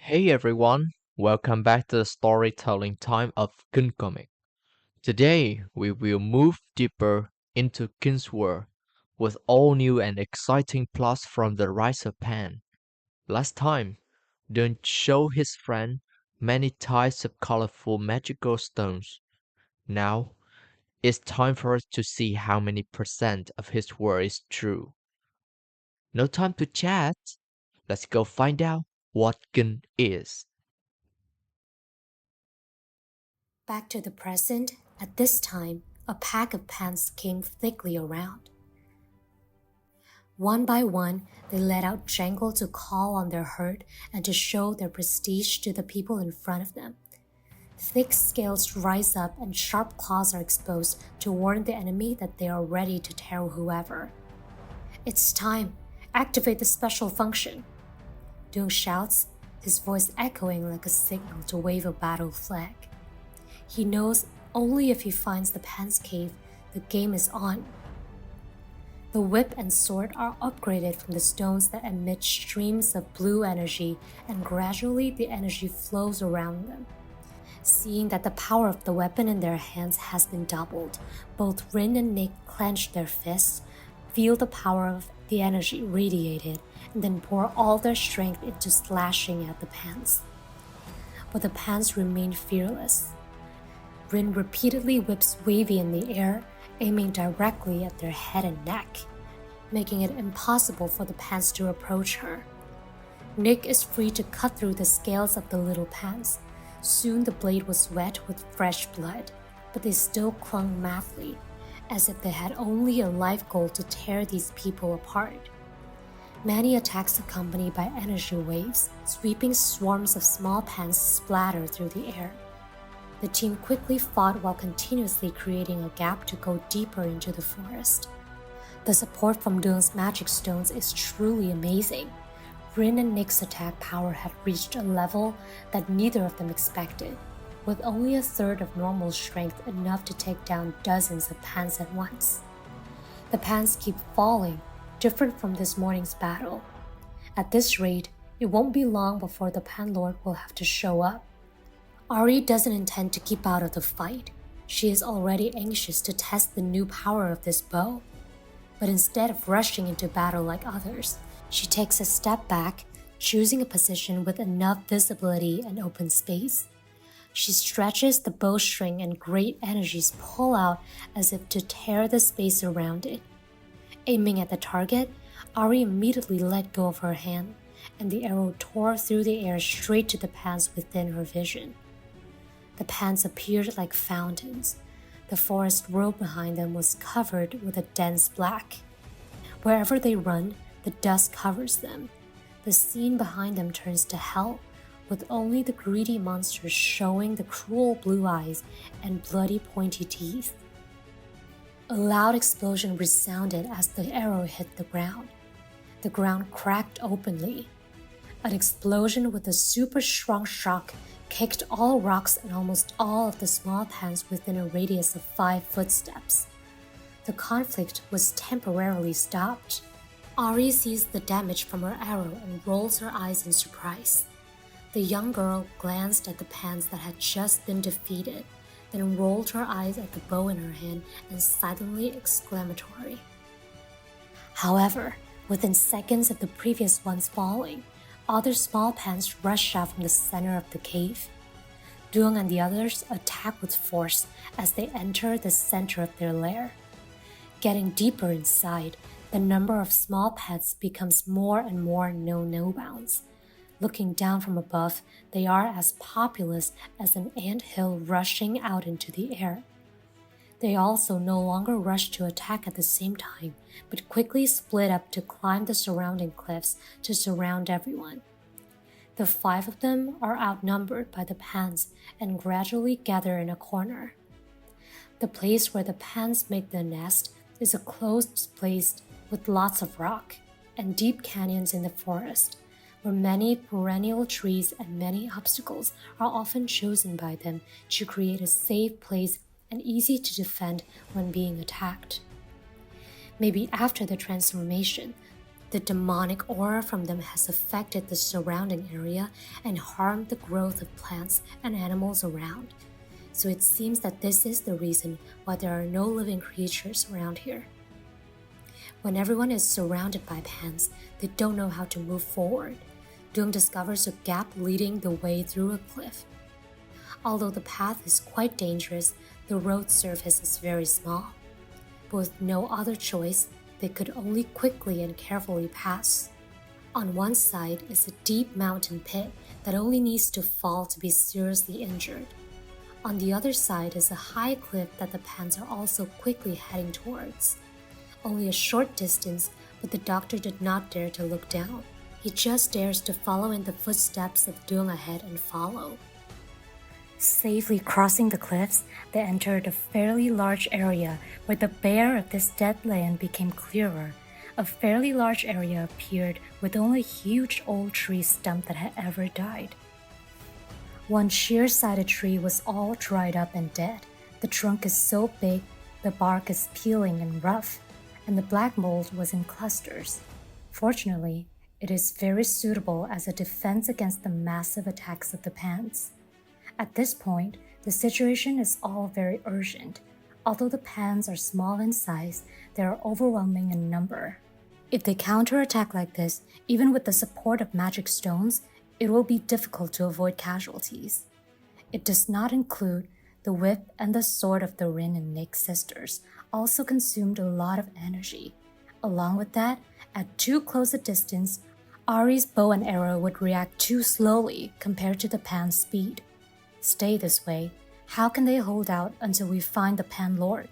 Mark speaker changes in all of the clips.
Speaker 1: Hey everyone, welcome back to the storytelling time of KinhComic. Today we will move deeper into Kin's world with all new and exciting plots from the Rise of Pan. Last time, Dun showed his friend many types of colorful magical stones. Now, it's time for us to see how many percent of his word is true. No time to chat. Let's go find out what Kin is.
Speaker 2: Back to the present, at this time, a pack of pants came thickly around. One by one, they let out jangle to call on their herd and to show their prestige to the people in front of them. Thick scales rise up and sharp claws are exposed to warn the enemy that they are ready to tear whoever. It's time. Activate the special function. Doong shouts, his voice echoing like a signal to wave a battle flag. He knows only if he finds the Pan's cave, the game is on. The whip and sword are upgraded from the stones that emit streams of blue energy, and gradually the energy flows around them. Seeing that the power of the weapon in their hands has been doubled, both Rin and Nick clench their fists, feel the power of the energy radiated, and then pour all their strength into slashing at the Pans. But the Pans remain fearless. Rin repeatedly whips Wavy in the air, aiming directly at their head and neck, making it impossible for the Pants to approach her. Nick is free to cut through the scales of the little Pants. Soon the blade was wet with fresh blood, but they still clung madly, as if they had only a life goal to tear these people apart. Many attacks accompanied by energy waves, sweeping swarms of small Pants splatter through the air. The team quickly fought while continuously creating a gap to go deeper into the forest. The support from Doong's magic stones is truly amazing. Rin and Nick's attack power had reached a level that neither of them expected, with only a third of normal strength enough to take down dozens of Pans at once. The Pans keep falling, different from this morning's battle. At this rate, it won't be long before the Pan Lord will have to show up. Ari doesn't intend to keep out of the fight. She is already anxious to test the new power of this bow. But instead of rushing into battle like others, she takes a step back, choosing a position with enough visibility and open space. She stretches the bowstring and great energies pull out as if to tear the space around it. Aiming at the target, Ari immediately let go of her hand, and the arrow tore through the air straight to the Pans within her vision. The Pans appeared like fountains. The forest road behind them was covered with a dense black. Wherever they run, the dust covers them. The scene behind them turns to hell, with only the greedy monsters showing the cruel blue eyes and bloody pointy teeth. A loud explosion resounded as the arrow hit the ground. The ground cracked openly. An explosion with a super strong shock kicked all rocks and almost all of the small Pans within a radius of 5 footsteps. The conflict was temporarily stopped. Ari sees the damage from her arrow and rolls her eyes in surprise. The young girl glanced at the Pans that had just been defeated, then rolled her eyes at the bow in her hand and silently exclamatory. However, within seconds of the previous one's falling, other small Pans rushed out from the center of the cave. Doong and the others attack with force as they enter the center of their lair. Getting deeper inside, the number of small Pans becomes more and more no bounds. Looking down from above, they are as populous as an anthill rushing out into the air. They also no longer rush to attack at the same time, but quickly split up to climb the surrounding cliffs to surround everyone. The 5 of them are outnumbered by the Pans and gradually gather in a corner. The place where the Pans make their nest is a closed place with lots of rock and deep canyons in the forest, where many perennial trees and many obstacles are often chosen by them to create a safe place and easy to defend when being attacked. Maybe after the transformation, The demonic aura from them has affected the surrounding area and harmed the growth of plants and animals around. So it seems that this is the reason why there are no living creatures around here. When everyone is surrounded by pans, they don't know how to move forward. Thuong discovers a gap leading the way through a cliff. Although the path is quite dangerous, the road surface is very small. But with no other choice, they could only quickly and carefully pass. On one side is a deep mountain pit that only needs to fall to be seriously injured. On the other side is a high cliff that the pans are also quickly heading towards. Only a short distance, but the doctor did not dare to look down. He just dares to follow in the footsteps of Thuong ahead and follow. Safely crossing the cliffs, they entered a fairly large area where the bare of this dead land became clearer. A fairly large area appeared with only a huge old tree stump that had ever died. One sheer-sided tree was all dried up and dead. The trunk is so big, the bark is peeling and rough, and the black mold was in clusters. Fortunately, it is very suitable as a defense against the massive attacks of the pans. At this point, the situation is all very urgent. Although the pans are small in size, they are overwhelming in number. If they counterattack like this, even with the support of magic stones, it will be difficult to avoid casualties. It does not include the whip and the sword of the Rin and Nick sisters, also consumed a lot of energy. Along with that, at too close a distance, Ari's bow and arrow would react too slowly compared to the pan's speed. Stay this way, how can they hold out until we find the Pan Lord?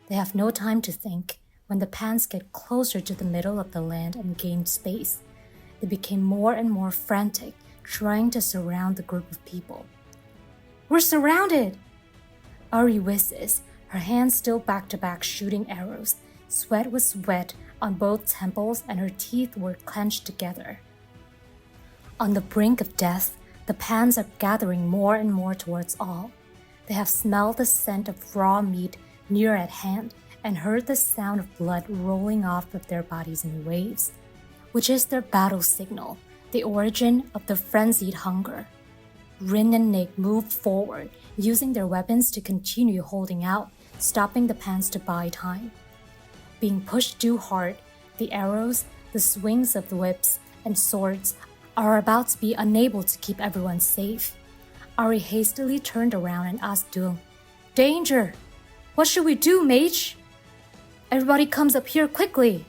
Speaker 2: They have no time to think. When the pans get closer to the middle of the land and gain space, they became more and more frantic, trying to surround the group of people. "We're surrounded!" Ari whizzes, her hands still back-to-back shooting arrows. Sweat was wet on both temples and her teeth were clenched together. On the brink of death, the pans are gathering more and more towards all. They have smelled the scent of raw meat near at hand and heard the sound of blood rolling off of their bodies in waves, which is their battle signal, the origin of the frenzied hunger. Rin and Nick move forward, using their weapons to continue holding out, stopping the pans to buy time. Being pushed too hard, the arrows, the swings of the whips, and swords are about to be unable to keep everyone safe. Ari hastily turned around and asked Thuong, "Danger! What should we do, mage? Everybody comes up here quickly!"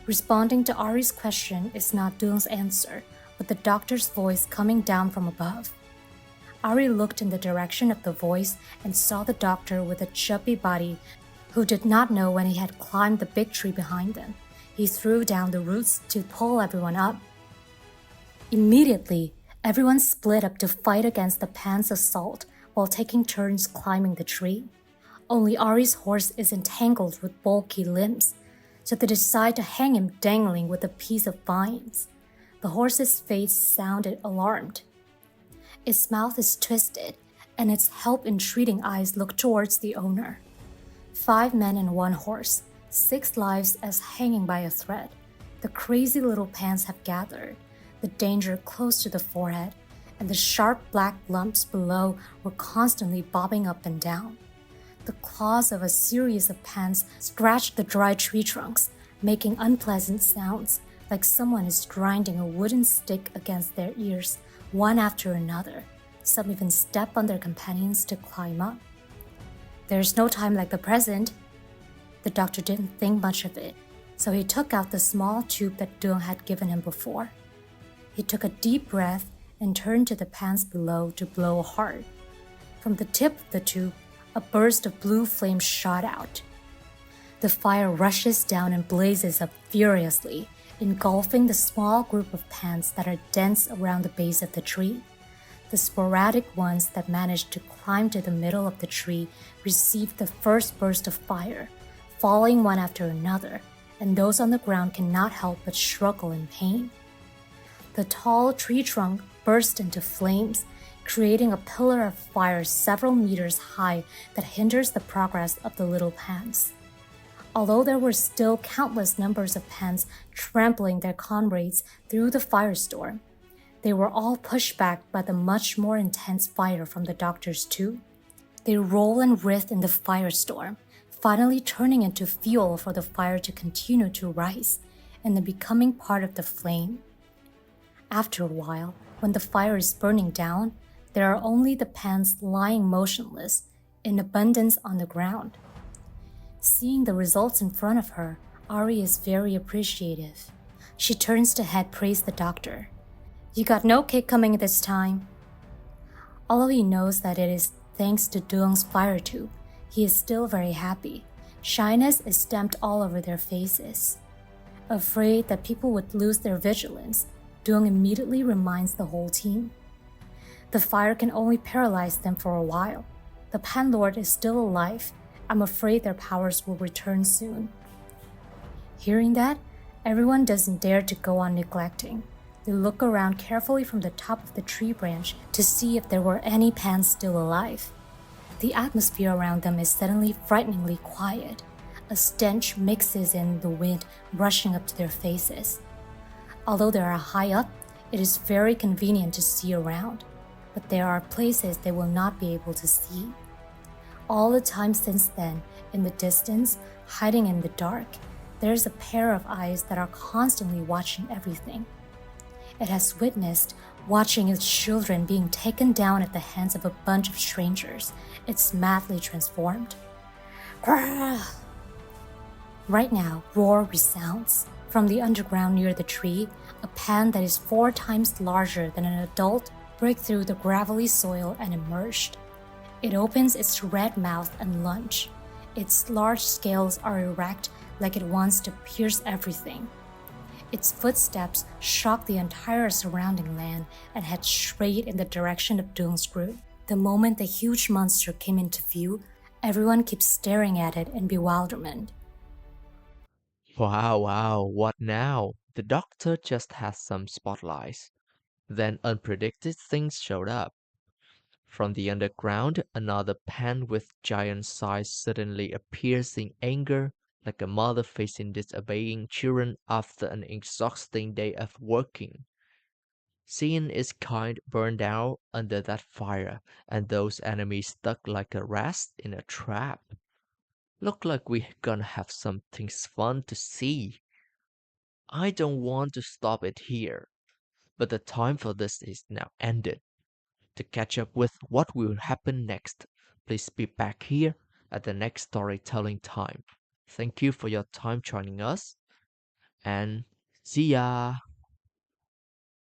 Speaker 2: Responding to Ari's question is not Thuong's answer, but the doctor's voice coming down from above. Ari looked in the direction of the voice and saw the doctor with a chubby body who did not know when he had climbed the big tree behind them. He threw down the roots to pull everyone up. Immediately, everyone split up to fight against the pan's assault while taking turns climbing the tree. Only Ari's horse is entangled with bulky limbs, so they decide to hang him dangling with a piece of vines. The horse's face sounded alarmed. Its mouth is twisted, and its help-entreating eyes look towards the owner. 5 men and 1 horse, 6 lives as hanging by a thread. The crazy little pans have gathered, the danger close to the forehead, and the sharp black lumps below were constantly bobbing up and down. The claws of a series of pans scratched the dry tree trunks, making unpleasant sounds, like someone is grinding a wooden stick against their ears, one after another. Some even step on their companions to climb up. There's no time like the present. The doctor didn't think much of it, so he took out the small tube that Thuong had given him before. He took a deep breath and turned to the pans below to blow hard. From the tip of the tube, a burst of blue flame shot out. The fire rushes down and blazes up furiously, engulfing the small group of pans that are dense around the base of the tree. The sporadic ones that managed to climb to the middle of the tree received the first burst of fire, falling one after another, and those on the ground cannot help but struggle in pain. The tall tree trunk burst into flames, creating a pillar of fire several meters high that hinders the progress of the little pans. Although there were still countless numbers of pens trampling their comrades through the firestorm, they were all pushed back by the much more intense fire from the doctors too. They roll and writhe in the firestorm, finally turning into fuel for the fire to continue to rise and then becoming part of the flame. After a while, when the fire is burning down, there are only the pans lying motionless, in abundance on the ground. Seeing the results in front of her, Ari is very appreciative. She turns to head praise the doctor. "You got no kick coming this time." Although he knows that it is thanks to Thuong's fire tube, he is still very happy. Shyness is stamped all over their faces. Afraid that people would lose their vigilance, Thuong immediately reminds the whole team. The fire can only paralyze them for a while. The Pen Lord is still alive. I'm afraid their powers will return soon. Hearing that, everyone doesn't dare to go on neglecting. They look around carefully from the top of the tree branch to see if there were any pans still alive. The atmosphere around them is suddenly frighteningly quiet. A stench mixes in the wind rushing up to their faces. Although they are high up, it is very convenient to see around, but there are places they will not be able to see. All the time since then, in the distance, hiding in the dark, there is a pair of eyes that are constantly watching everything. It has witnessed watching its children being taken down at the hands of a bunch of strangers. It's madly transformed. Grrr! Right now, roar resounds. From the underground near the tree, a pan that is 4 times larger than an adult breaks through the gravelly soil and emerged. It opens its red mouth and lunge. Its large scales are erect like it wants to pierce everything. Its footsteps shock the entire surrounding land and head straight in the direction of Thuong's group. The moment the huge monster came into view, everyone keeps staring at it in bewilderment.
Speaker 1: Wow, what now? The doctor just had some spotlights. Then unpredicted things showed up. From the underground, another pan with giant size suddenly appears in anger, like a mother facing disobeying children after an exhausting day of working. Seeing its kind burn down under that fire, and those enemies stuck like a rat in a trap. Look like we're gonna have something fun to see. I don't want to stop it here, but the time for this is now ended. To catch up with what will happen next, please be back here at the next storytelling time. Thank you for your time joining us, and see ya!